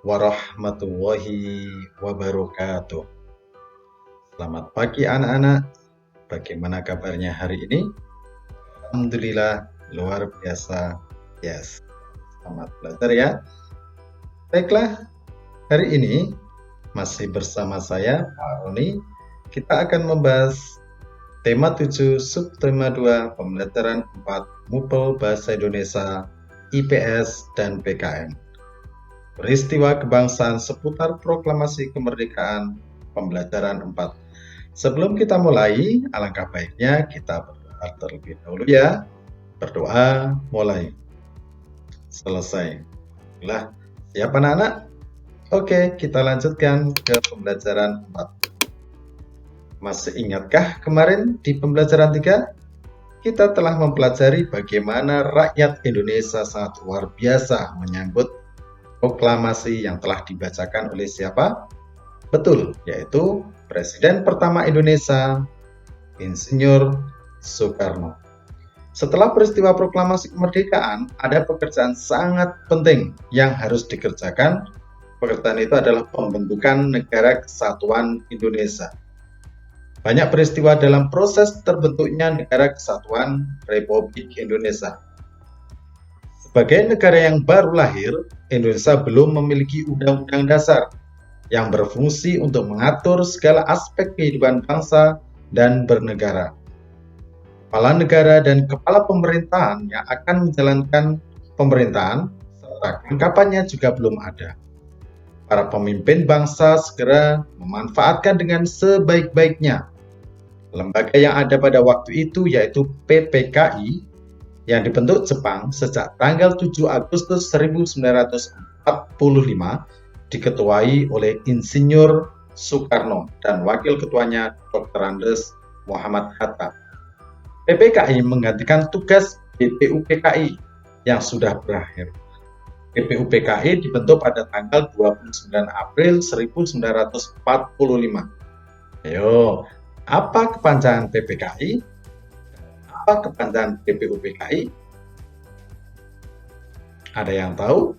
warahmatullahi wabarakatuh. Selamat pagi anak-anak. Bagaimana kabarnya hari ini? Alhamdulillah, luar biasa. Yes, selamat belajar ya. Baiklah, hari ini masih bersama saya, Pak Roni. Kita akan membahas tema 7, subtema 2, pembelajaran 4, MUPEL Bahasa Indonesia, IPS, dan PKN. Peristiwa kebangsaan seputar proklamasi kemerdekaan, pembelajaran 4. Sebelum kita mulai, alangkah baiknya kita berdoa terlebih dahulu ya. Berdoa, mulai. Selesai. Lah, siap anak-anak? Oke, kita lanjutkan ke pembelajaran 4. Masih ingatkah kemarin di pembelajaran 3? Kita telah mempelajari bagaimana rakyat Indonesia sangat luar biasa menyambut proklamasi yang telah dibacakan oleh siapa? Betul, yaitu Presiden pertama Indonesia, Insinyur Soekarno. Setelah peristiwa proklamasi kemerdekaan, ada pekerjaan sangat penting yang harus dikerjakan. Pekerjaan itu adalah pembentukan Negara Kesatuan Indonesia. Banyak peristiwa dalam proses terbentuknya Negara Kesatuan Republik Indonesia. Sebagai negara yang baru lahir, Indonesia belum memiliki undang-undang dasar yang berfungsi untuk mengatur segala aspek kehidupan bangsa dan bernegara. Kepala negara dan kepala pemerintahan yang akan menjalankan pemerintahan serta kelengkapannya juga belum ada. Para pemimpin bangsa segera memanfaatkan dengan sebaik-baiknya lembaga yang ada pada waktu itu, yaitu PPKI, yang dibentuk Jepang sejak tanggal 7 Agustus 1945, diketuai oleh Insinyur Soekarno dan wakil ketuanya Dr. Andes Muhammad Hatta. PPKI menggantikan tugas BPUPKI yang sudah berakhir. BPUPKI dibentuk pada tanggal 29 April 1945. Ayo, apa kepanjangan PPKI? Apa kepanjangan BPUPKI? Ada yang tahu?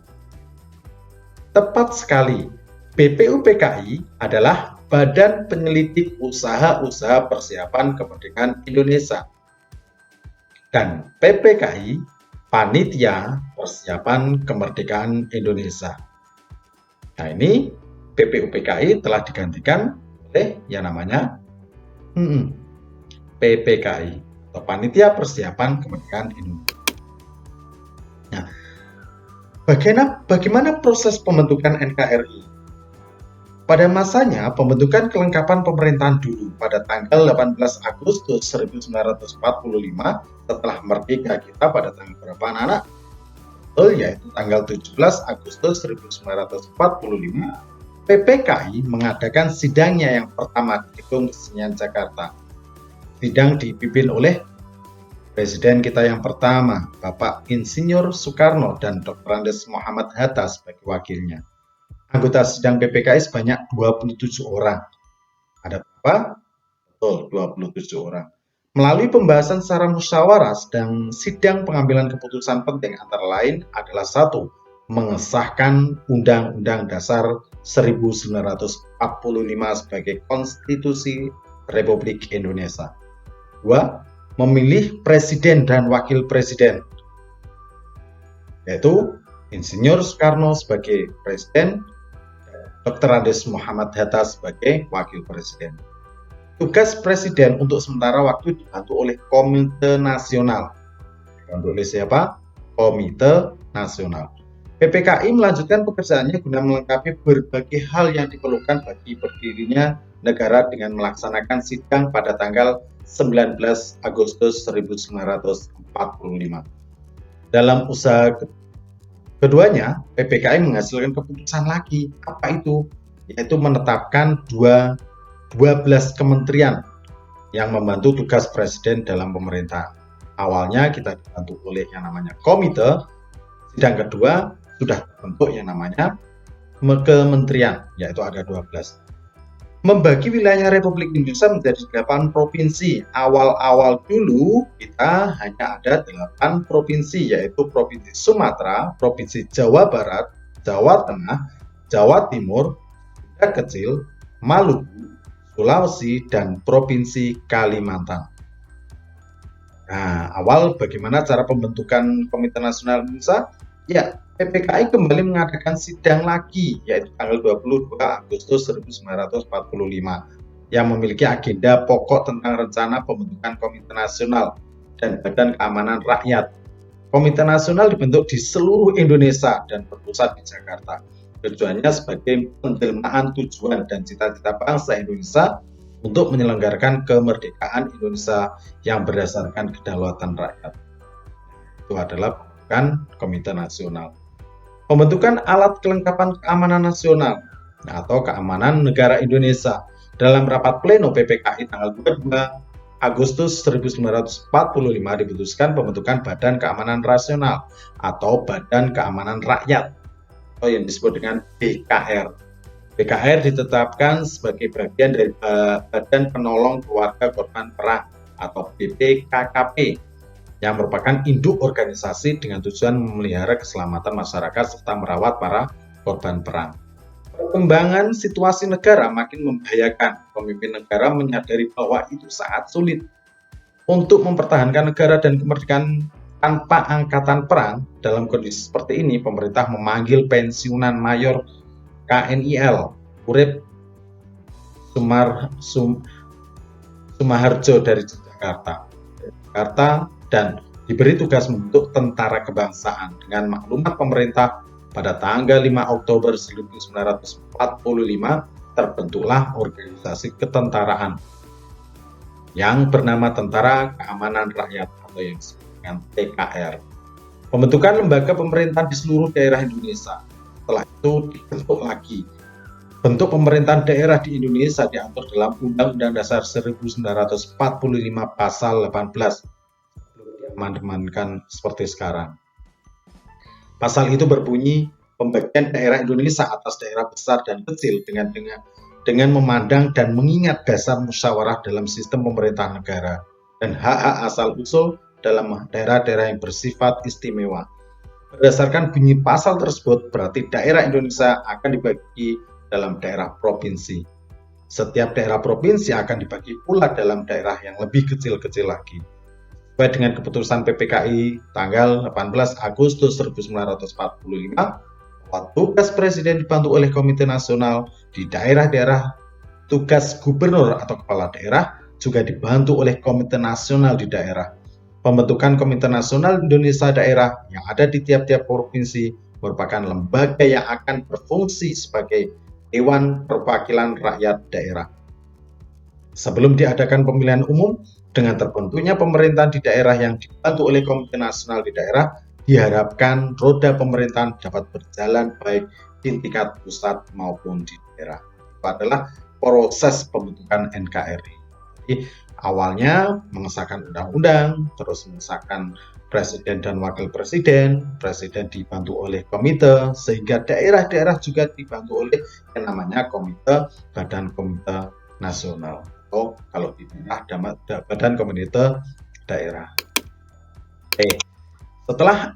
Tepat sekali, BPUPKI adalah Badan Penyelidik Usaha-Usaha Persiapan Kemerdekaan Indonesia. Dan PPKI, Panitia Persiapan Kemerdekaan Indonesia. Nah, ini BPUPKI telah digantikan oleh yang namanya PPKI atau Panitia Persiapan Kemerdekaan Indonesia. Nah, bagaimana proses pembentukan NKRI? Pada masanya, pembentukan kelengkapan pemerintahan dulu pada tanggal 18 Agustus 1945 setelah merdeka kita pada tanggal berapa anak-anak? Yaitu tanggal 17 Agustus 1945, PPKI mengadakan sidangnya yang pertama di Gedung Kesenian Jakarta. Sidang dipimpin oleh Presiden kita yang pertama, Bapak Insinyur Soekarno dan Dr. Andes Muhammad Hatta sebagai wakilnya. Anggota sidang PPKI sebanyak 27 orang. Ada berapa? Betul, 27 orang. Melalui pembahasan secara musyawarah dan sidang pengambilan keputusan penting antara lain adalah 1. Mengesahkan Undang-Undang Dasar 1945 sebagai Konstitusi Republik Indonesia. 2. Memilih Presiden dan Wakil Presiden, yaitu Insinyur Soekarno sebagai Presiden, Dr. Andes Muhammad Hatta sebagai Wakil Presiden. Tugas Presiden untuk sementara waktu dibantu oleh Komite Nasional. Dibantu oleh siapa? Komite Nasional. PPKI melanjutkan pekerjaannya guna melengkapi berbagai hal yang diperlukan bagi berdirinya negara dengan melaksanakan sidang pada tanggal 19 Agustus 1945. Dalam usaha keduanya, PPKI menghasilkan keputusan lagi. Apa itu? Yaitu menetapkan 12 kementerian yang membantu tugas Presiden dalam pemerintahan. Awalnya kita dibantu oleh yang namanya komite, sidang kedua sudah terbentuk yang namanya kementerian, yaitu ada 12. Membagi wilayah Republik Indonesia menjadi 8 provinsi. Awal-awal dulu kita hanya ada 8 provinsi, yaitu Provinsi Sumatera, Provinsi Jawa Barat, Jawa Tengah, Jawa Timur, Banda Kecil, Maluku, Sulawesi, dan Provinsi Kalimantan. Nah, awal bagaimana cara pembentukan Komite Nasional Indonesia? Ya, PPKI kembali mengadakan sidang lagi, yaitu tanggal 22 Agustus 1945, yang memiliki agenda pokok tentang rencana pembentukan Komite Nasional dan Badan Keamanan Rakyat. Komite Nasional dibentuk di seluruh Indonesia dan berpusat di Jakarta. Tujuannya sebagai penjelmaan tujuan dan cita-cita bangsa Indonesia untuk menyelenggarakan kemerdekaan Indonesia yang berdasarkan kedaulatan rakyat. Itu adalah pembentukan Komite Nasional. Pembentukan alat kelengkapan keamanan nasional atau keamanan negara Indonesia dalam rapat pleno PPKI tanggal 22 Agustus 1945 diputuskan pembentukan Badan Keamanan Nasional atau Badan Keamanan Rakyat atau yang disebut dengan BKR. BKR ditetapkan sebagai bagian dari Badan Penolong Keluarga Korban Perang atau BPKKP yang merupakan induk organisasi dengan tujuan memelihara keselamatan masyarakat serta merawat para korban perang. Perkembangan situasi negara makin membahayakan. Pemimpin negara menyadari bahwa itu sangat sulit untuk mempertahankan negara dan kemerdekaan tanpa angkatan perang. Dalam kondisi seperti ini, pemerintah memanggil pensiunan mayor KNIL Urip Sumaharjo dari Jakarta dan diberi tugas membentuk tentara kebangsaan. Dengan maklumat pemerintah, pada tanggal 5 Oktober 1945 terbentuklah organisasi ketentaraan yang bernama Tentara Keamanan Rakyat atau yang disebut dengan TKR. Pembentukan lembaga pemerintahan di seluruh daerah Indonesia. Setelah itu dibentuk lagi. Bentuk pemerintahan daerah di Indonesia diatur dalam Undang-Undang Dasar 1945 Pasal 18 belum diamandemenkan seperti sekarang. Pasal itu berbunyi pembagian daerah Indonesia atas daerah besar dan kecil dengan memandang dan mengingat dasar musyawarah dalam sistem pemerintahan negara dan hak-hak asal-usul dalam daerah-daerah yang bersifat istimewa. Berdasarkan bunyi pasal tersebut, berarti daerah Indonesia akan dibagi dalam daerah provinsi. Setiap daerah provinsi akan dibagi pula dalam daerah yang lebih kecil-kecil lagi. Sesuai dengan keputusan PPKI tanggal 18 Agustus 1945, bahwa tugas presiden dibantu oleh Komite Nasional di daerah-daerah, tugas gubernur atau kepala daerah juga dibantu oleh Komite Nasional di daerah. Pembentukan Komite Nasional Indonesia Daerah yang ada di tiap-tiap provinsi merupakan lembaga yang akan berfungsi sebagai Dewan Perwakilan Rakyat Daerah. Sebelum diadakan pemilihan umum, dengan terbentuknya pemerintahan di daerah yang dibantu oleh Komite Nasional di daerah, diharapkan roda pemerintahan dapat berjalan baik di tingkat pusat maupun di daerah. Itu adalah proses pembentukan NKRI. Jadi, awalnya mengesahkan undang-undang, terus mengesahkan presiden dan wakil presiden, presiden dibantu oleh komite, sehingga daerah-daerah juga dibantu oleh yang namanya komite, badan komite nasional. Atau kalau di daerah, badan komite daerah. Oke, setelah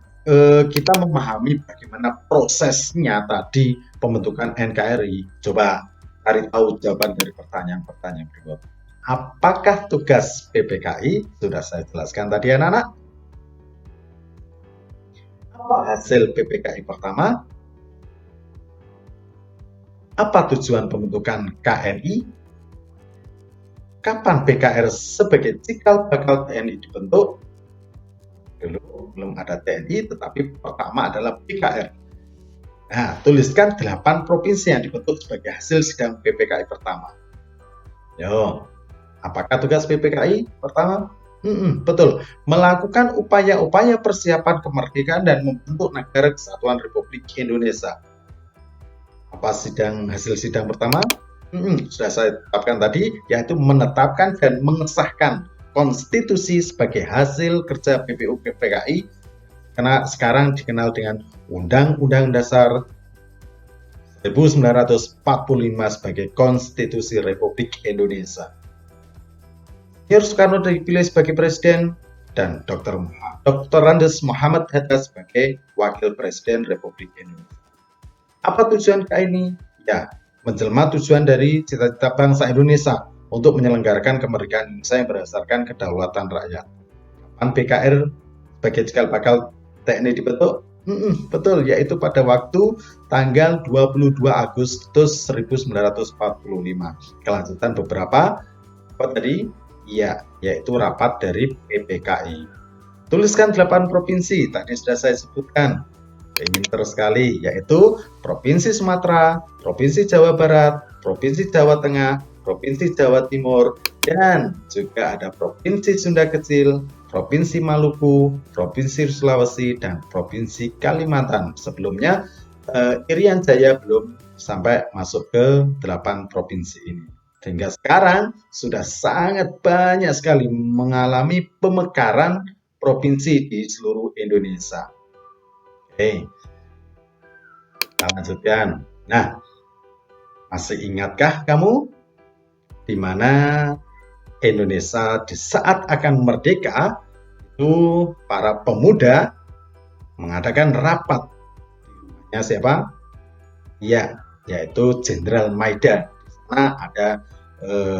kita memahami bagaimana prosesnya tadi pembentukan NKRI, coba cari tahu jawaban dari pertanyaan-pertanyaan berikut. Apakah tugas PPKI? Sudah saya jelaskan tadi anak-anak. Apa hasil PPKI pertama? Apa tujuan pembentukan KNI? Kapan PKR sebagai cikal bakal TNI dibentuk? Dulu belum ada TNI, tetapi pertama adalah PKR. Nah, tuliskan 8 provinsi yang dibentuk sebagai hasil sidang PPKI pertama. Yo, apakah tugas PPKI pertama? Betul, melakukan upaya-upaya persiapan kemerdekaan dan membentuk negara kesatuan Republik Indonesia. Apa hasil sidang pertama? Sudah saya tetapkan tadi, yaitu menetapkan dan mengesahkan konstitusi sebagai hasil kerja PPU PPKI, karena sekarang dikenal dengan Undang-Undang Dasar 1945 sebagai Konstitusi Republik Indonesia. Soekarno dipilih sebagai presiden dan Dr. Andes Muhammad Hatta sebagai wakil presiden Republik Indonesia. Apa tujuan KNI? Ya, menjelma tujuan dari cita-cita bangsa Indonesia untuk menyelenggarakan kemerdekaan Indonesia yang berdasarkan kedaulatan rakyat. Kapan PKR sebagai cikal bakal TNI dibentuk? Betul, yaitu pada waktu tanggal 22 Agustus 1945. Kelanjutan beberapa apa tadi? Ya, yaitu rapat dari PPKI. Tuliskan 8 provinsi, tadi sudah saya sebutkan. Pinter sekali, yaitu Provinsi Sumatera, Provinsi Jawa Barat, Provinsi Jawa Tengah, Provinsi Jawa Timur, dan juga ada Provinsi Sunda Kecil, Provinsi Maluku, Provinsi Sulawesi, dan Provinsi Kalimantan. Sebelumnya, Irian Jaya belum sampai masuk ke 8 provinsi ini. Sehingga sekarang sudah sangat banyak sekali mengalami pemekaran provinsi di seluruh Indonesia. Oke, kita lanjutkan. Nah, masih ingatkah kamu di mana Indonesia di saat akan merdeka itu para pemuda mengadakan rapat di rumahnya siapa? Ya, yaitu Jenderal Maida. Di sana ada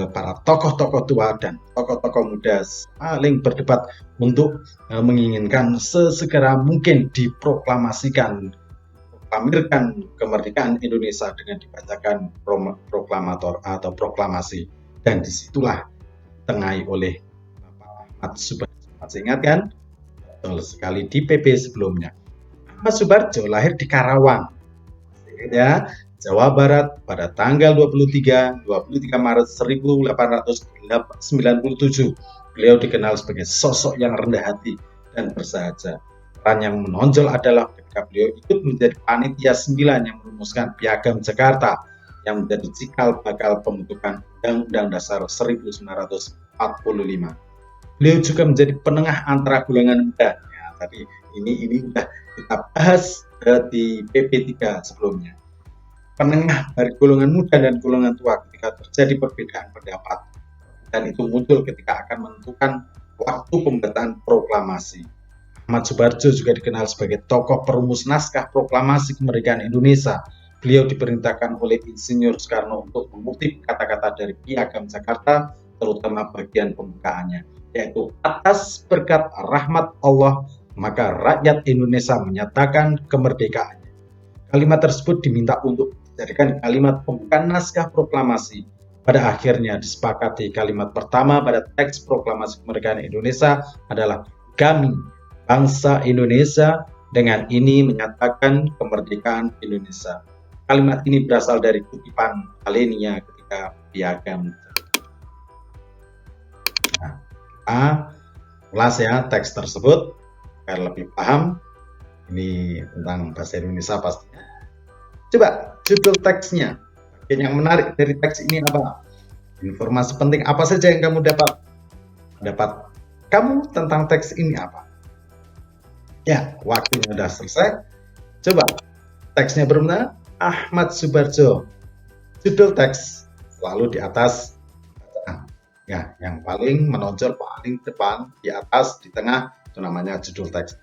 para tokoh-tokoh tua dan tokoh-tokoh muda saling berdebat untuk menginginkan sesegera mungkin diproklamasikan pamerkan kemerdekaan Indonesia dengan dibacakan proklamator atau proklamasi, dan disitulah ditengahi oleh Bapak Ahmad Subarjo. Masih ingat kan? Betul sekali, di PP sebelumnya. Ahmad Subarjo lahir di Karawang, ya, Jawa Barat pada tanggal 23 Maret 1897. Beliau dikenal sebagai sosok yang rendah hati dan bersahaja. Peran yang menonjol adalah ketika beliau ikut menjadi panitia 9 yang merumuskan Piagam Jakarta yang menjadi cikal bakal pembentukan Undang-Undang Dasar 1945. Beliau juga menjadi penengah antara golongan muda. Ya, tapi ini sudah kita bahas di PP3 sebelumnya. Penengah dari golongan muda dan golongan tua ketika terjadi perbedaan pendapat, dan itu muncul ketika akan menentukan waktu pembuatan proklamasi. Ahmad Subarjo juga dikenal sebagai tokoh perumus naskah proklamasi kemerdekaan Indonesia. Beliau diperintahkan oleh Insinyur Soekarno untuk mengutip kata-kata dari Piagam Jakarta, terutama bagian pembukaannya, yaitu atas berkat rahmat Allah maka rakyat Indonesia menyatakan kemerdekaannya. Kalimat tersebut diminta untuk dijadikan kalimat pembukaan naskah proklamasi. Pada akhirnya disepakati kalimat pertama pada teks proklamasi kemerdekaan Indonesia adalah kami, bangsa Indonesia, dengan ini menyatakan kemerdekaan Indonesia. Kalimat ini berasal dari kutipan Alenia ketika Piagam. Nah, kita ulas ya teks tersebut agar lebih paham. Ini tentang bahasa Indonesia pastinya. Coba judul teksnya. Yang menarik dari teks ini apa? Informasi penting apa saja yang kamu dapat? Pendapat kamu tentang teks ini apa? Ya, waktunya sudah selesai. Coba teksnya benar, Ahmad Subarjo. Judul teks selalu di atas bacaan. Ya, yang paling menonjol paling depan di atas di tengah itu namanya judul teks.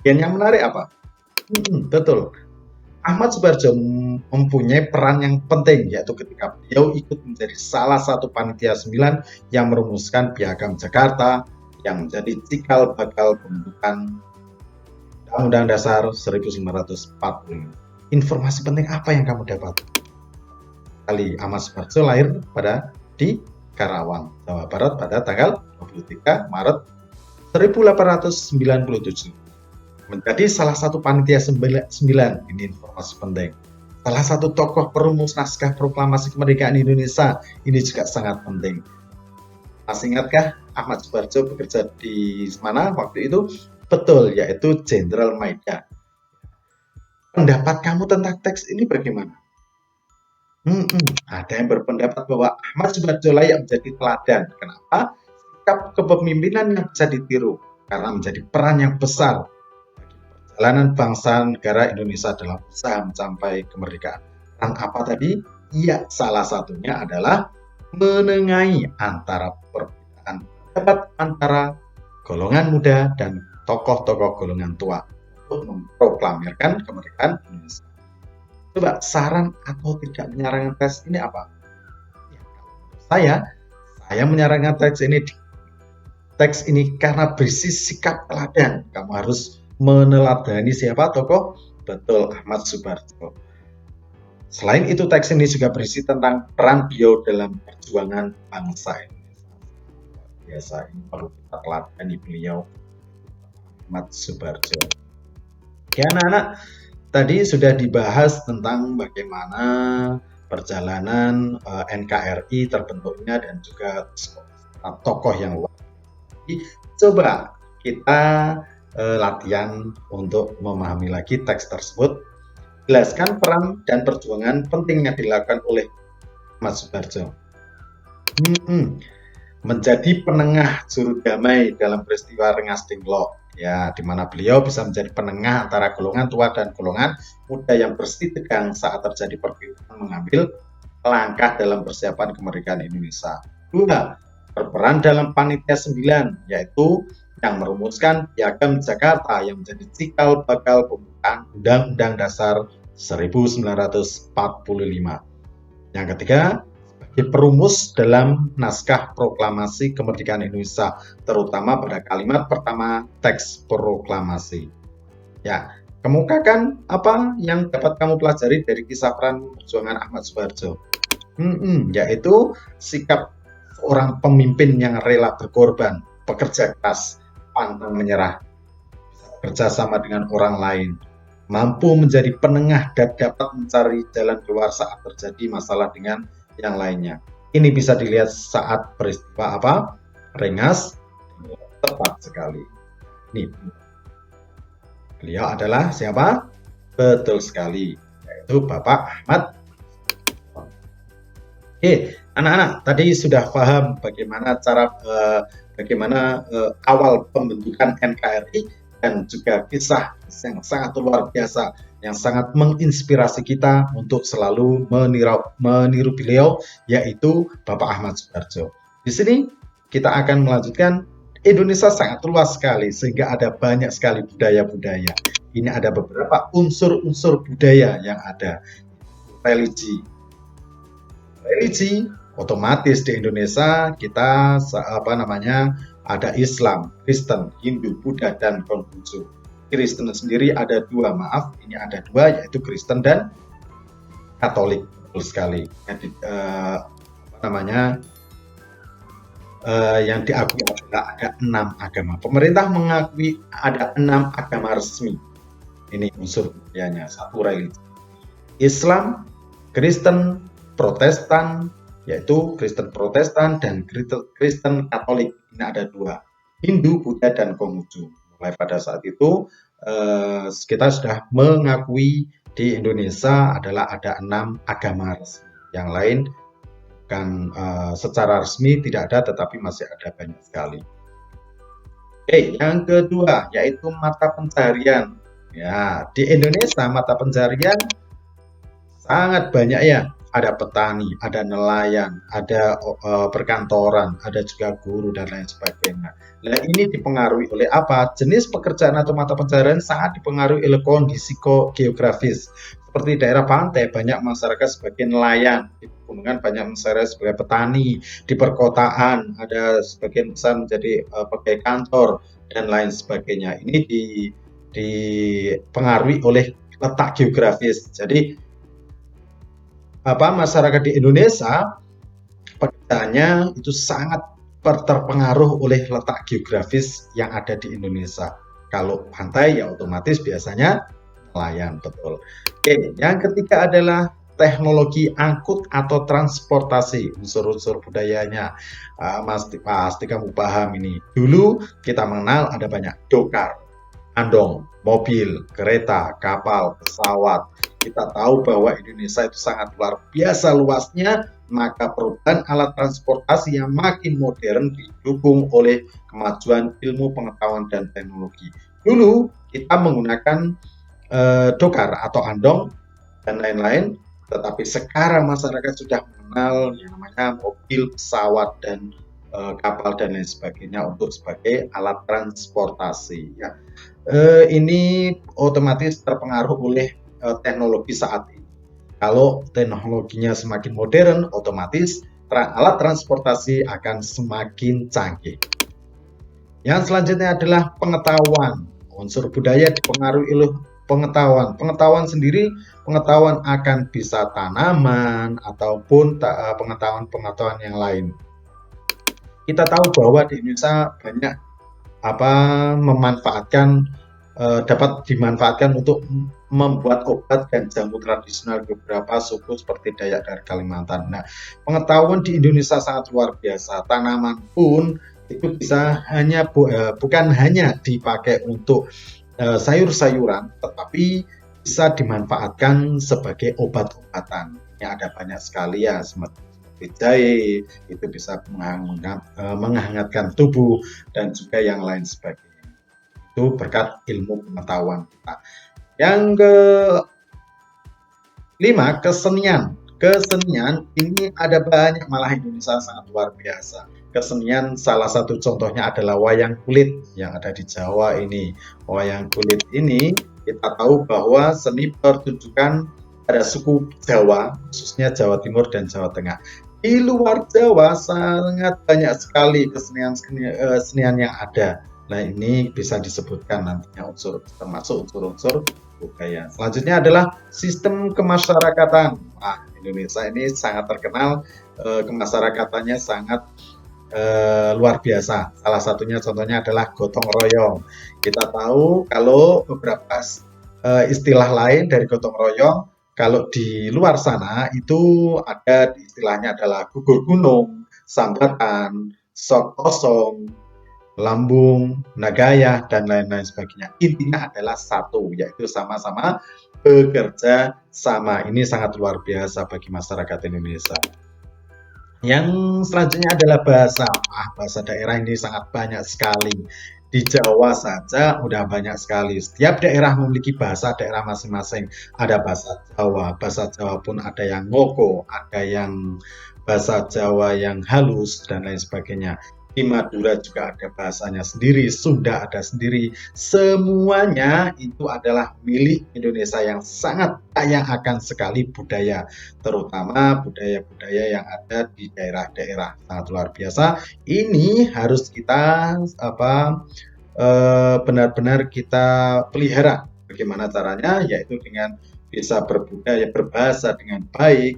Dan yang menarik apa? Betul. Ahmad Subarjo mempunyai peran yang penting, yaitu ketika beliau ikut menjadi salah satu panitia 9 yang merumuskan Piagam Jakarta yang menjadi cikal bakal pembentukan Undang-Undang Dasar 1945. Informasi penting apa yang kamu dapat? Kali Ahmad Subarjo lahir di Karawang, Jawa Barat pada tanggal 23 Maret 1897. Menjadi salah satu panitia 9, ini informasi penting. Salah satu tokoh perumus naskah proklamasi kemerdekaan Indonesia, ini juga sangat penting. Masih ingatkah Ahmad Subarjo bekerja di mana waktu itu? Betul, yaitu Jenderal Maida. Pendapat kamu tentang teks ini bagaimana? Ada yang berpendapat bahwa Ahmad Subarjo layak menjadi teladan. Kenapa? Sikap kepemimpinan yang bisa ditiru karena menjadi peran yang besar perjalanan bangsa negara Indonesia dalam usaha mencapai kemerdekaan. Dan apa tadi? Ya, salah satunya adalah menengahi antara perbedaan pendapat antara golongan muda dan tokoh-tokoh golongan tua untuk memproklamirkan kemerdekaan Indonesia. Coba saran atau tidak menyarankan teks ini apa? Ya, saya menyarankan teks ini karena berisi sikap teladan. Kamu harus meneladani siapa tokoh? Betul, Ahmad Subarjo. Selain itu, teks ini juga berisi tentang peran beliau dalam perjuangan bangsa Indonesia. Biasa ini perlu kita teladani beliau, Ahmad Subarjo. Oke, anak-anak, tadi sudah dibahas tentang bagaimana perjalanan NKRI terbentuknya dan juga tokoh yang luar. Coba kita latihan untuk memahami lagi teks tersebut. Jelaskan peran dan perjuangan penting yang dilakukan oleh Mas Subarjo. Menjadi penengah juru damai dalam peristiwa Rengas Dengklok. Ya, di mana beliau bisa menjadi penengah antara golongan tua dan golongan muda yang bersih tegang saat terjadi perbedaan mengambil langkah dalam persiapan kemerdekaan Indonesia. 2. Berperan dalam Panitia 9, yaitu yang merumuskan Piagam Jakarta yang menjadi cikal bakal pembukaan Undang-Undang Dasar 1945. Yang ketiga, sebagai perumus dalam naskah proklamasi kemerdekaan Indonesia, terutama pada kalimat pertama teks proklamasi. Ya, kemukakan apa yang dapat kamu pelajari dari kisah peran perjuangan Ahmad Subarjo? Yaitu sikap seorang pemimpin yang rela berkorban, bekerja keras, pantang menyerah, bekerjasama dengan orang lain, mampu menjadi penengah dan dapat mencari jalan keluar saat terjadi masalah dengan yang lainnya. Ini bisa dilihat saat peristiwa apa? Rengas, tepat sekali. Ini beliau adalah siapa? Betul sekali, yaitu Bapak Ahmad. Oke, anak-anak, tadi sudah paham bagaimana awal pembentukan NKRI dan juga kisah yang sangat luar biasa, yang sangat menginspirasi kita untuk selalu meniru beliau, yaitu Bapak Ahmad Subarjo. Di sini kita akan melanjutkan. Indonesia sangat luas sekali, sehingga ada banyak sekali budaya-budaya. Ini ada beberapa unsur-unsur budaya yang ada. Religi, otomatis di Indonesia kita ada Islam, Kristen, Hindu, Buddha, dan Konghucu. Kristen sendiri ada dua, yaitu Kristen dan Katolik. Betul sekali. Yang diakui adalah ada 6 agama. Pemerintah mengakui ada 6 agama resmi. Ini unsur budayanya, satu religi. Islam, Kristen, Protestan, yaitu Kristen Protestan dan Kristen Katolik. Ini ada 2, Hindu, Buddha, dan Konghucu. Mulai pada saat itu kita sudah mengakui di Indonesia adalah ada 6 agama resmi. Yang lain kan secara resmi tidak ada, tetapi masih ada banyak sekali. Oke, yang kedua yaitu mata pencaharian. Ya, di Indonesia mata pencaharian sangat banyak ya. Ada petani, ada nelayan, ada perkantoran, ada juga guru dan lain sebagainya. Nah, ini dipengaruhi oleh apa? Jenis pekerjaan atau mata pencaharian sangat dipengaruhi oleh kondisi geografis. Seperti daerah pantai, banyak masyarakat sebagai nelayan. Di pegunungan banyak masyarakat sebagai petani. Di perkotaan ada sebagian besar menjadi pegawai kantor dan lain sebagainya. Ini dipengaruhi oleh letak geografis. Jadi masyarakat di Indonesia pekerjaannya itu sangat terpengaruh oleh letak geografis yang ada di Indonesia. Kalau pantai ya otomatis biasanya nelayan, betul. Oke, yang ketiga adalah teknologi angkut atau transportasi, unsur-unsur budayanya. Pasti kamu paham ini. Dulu kita mengenal ada banyak dokar, andong, mobil, kereta, kapal, pesawat. Kita tahu bahwa Indonesia itu sangat luar biasa luasnya, maka perubahan alat transportasi yang makin modern didukung oleh kemajuan ilmu pengetahuan dan teknologi. Dulu kita menggunakan dokar atau andong dan lain-lain, tetapi sekarang masyarakat sudah mengenal yang namanya mobil, pesawat, dan kapal dan lain sebagainya untuk sebagai alat transportasi. Ini otomatis terpengaruh oleh teknologi saat ini. Kalau teknologinya semakin modern, otomatis alat transportasi akan semakin canggih. Yang selanjutnya adalah pengetahuan. Unsur budaya dipengaruhi oleh pengetahuan. Pengetahuan akan bisa tanaman ataupun pengetahuan-pengetahuan yang lain. Kita tahu bahwa di Indonesia banyak dapat dimanfaatkan untuk membuat obat dan jamu tradisional beberapa suku seperti Dayak dari Kalimantan. Nah, pengetahuan di Indonesia sangat luar biasa. Tanaman pun itu bisa bukan hanya dipakai untuk sayur-sayuran, tetapi bisa dimanfaatkan sebagai obat-obatan. Ini ada banyak sekali ya, seperti jahe, itu bisa menghangatkan tubuh dan juga yang lain sebagainya. Itu berkat ilmu pengetahuan kita. Yang kelima, kesenian. Kesenian ini ada banyak, malah Indonesia sangat luar biasa. Kesenian salah satu contohnya adalah wayang kulit yang ada di Jawa ini. Wayang kulit ini kita tahu bahwa seni pertunjukan pada suku Jawa, khususnya Jawa Timur dan Jawa Tengah. Di luar Jawa sangat banyak sekali kesenian yang ada. Nah, ini bisa disebutkan nantinya termasuk unsur-unsur budaya. Selanjutnya adalah sistem kemasyarakatan. Nah, Indonesia ini sangat terkenal, kemasyarakatannya sangat luar biasa. Salah satunya contohnya adalah gotong royong. Kita tahu kalau beberapa istilah lain dari gotong royong, kalau di luar sana itu ada istilahnya adalah gugur gunung, sambatan, sok kosong, lambung, nagaya, dan lain-lain sebagainya. Intinya adalah satu, yaitu sama-sama bekerja sama. Ini sangat luar biasa bagi masyarakat Indonesia. Yang selanjutnya adalah bahasa. Bahasa daerah ini sangat banyak sekali. Di Jawa saja udah banyak sekali. Setiap daerah memiliki bahasa daerah masing-masing. Ada bahasa Jawa pun ada yang ngoko, ada yang bahasa Jawa yang halus, dan lain sebagainya. Di Madura juga ada bahasanya sendiri, Sunda ada sendiri. Semuanya itu adalah milik Indonesia yang sangat kaya akan sekali budaya, terutama budaya-budaya yang ada di daerah-daerah. Sangat luar biasa. Ini harus kita benar-benar kita pelihara. Bagaimana caranya? Yaitu dengan bisa berbudaya, berbahasa dengan baik,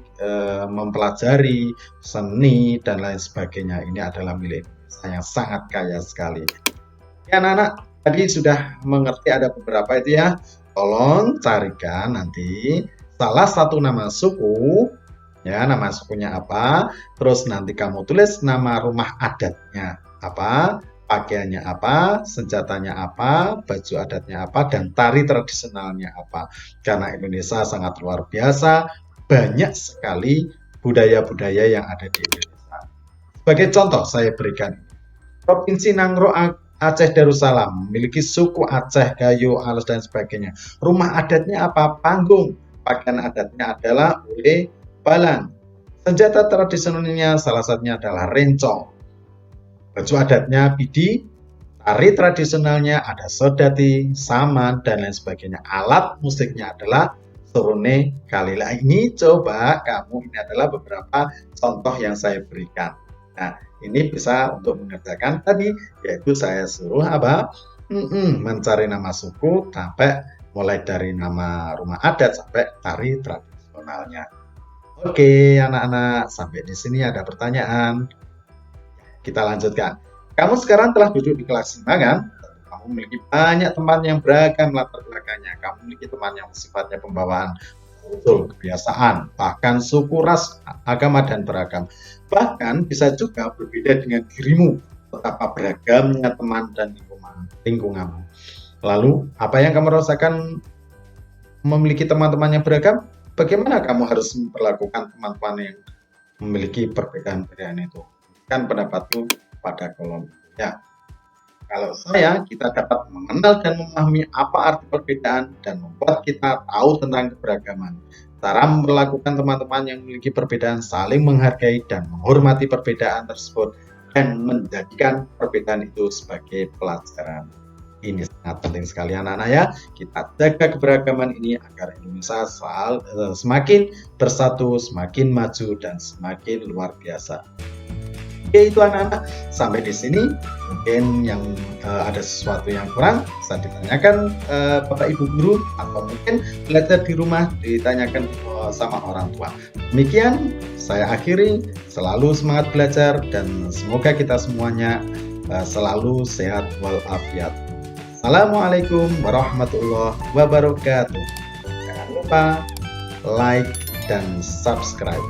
mempelajari seni dan lain sebagainya. Ini adalah milik yang sangat kaya sekali. Ya, anak-anak tadi sudah mengerti ada beberapa itu ya. Tolong carikan nanti salah satu nama suku, ya, nama sukunya apa, terus nanti kamu tulis nama rumah adatnya apa, pakaiannya apa, senjatanya apa, baju adatnya apa, dan tari tradisionalnya apa. Karena Indonesia sangat luar biasa, banyak sekali budaya-budaya yang ada di Indonesia. Sebagai contoh saya berikan Provinsi Nangro Aceh Darussalam memiliki suku Aceh, Gayo, Alus, dan sebagainya. Rumah adatnya apa? Panggung. Pakaian adatnya adalah ule balang. Senjata tradisionalnya salah satunya adalah rencong. Baju adatnya pidi. Tari tradisionalnya ada sodati, saman, dan lain sebagainya. Alat musiknya adalah surune kalila. Ini coba kamu, ini adalah beberapa contoh yang saya berikan. Nah, ini bisa untuk mengerjakan tadi, yaitu saya suruh mencari nama suku sampai mulai dari nama rumah adat sampai tari tradisionalnya. Oke, anak-anak, sampai di sini ada pertanyaan. Kita lanjutkan. Kamu sekarang telah duduk di kelas 5 kan? Kamu memiliki banyak teman yang beragam latar belakangnya. Kamu memiliki teman yang sifatnya pembawaan usul, kebiasaan, bahkan suku, ras, agama, dan beragam. Bahkan bisa juga berbeda dengan dirimu, betapa beragamnya teman dan lingkunganmu. Lalu, apa yang kamu rasakan memiliki teman-teman yang beragam? Bagaimana kamu harus memperlakukan teman-teman yang memiliki perbedaan-perbedaan itu? Kan pendapatku pada kolom ya. Kalau kita dapat mengenal dan memahami apa arti perbedaan dan membuat kita tahu tentang keberagaman. Cara memperlakukan teman-teman yang memiliki perbedaan, saling menghargai dan menghormati perbedaan tersebut dan menjadikan perbedaan itu sebagai pelajaran. Ini sangat penting sekali anak-anak ya. Kita jaga keberagaman ini agar Indonesia semakin bersatu, semakin maju, dan semakin luar biasa. Oke, itu anak-anak. Sampai di sini. Mungkin yang ada sesuatu yang kurang bisa ditanyakan Bapak Ibu guru, atau mungkin belajar di rumah ditanyakan sama orang tua. Demikian saya akhiri. Selalu semangat belajar dan semoga kita semuanya selalu sehat walafiat. Assalamualaikum warahmatullahi wabarakatuh. Jangan lupa like dan subscribe.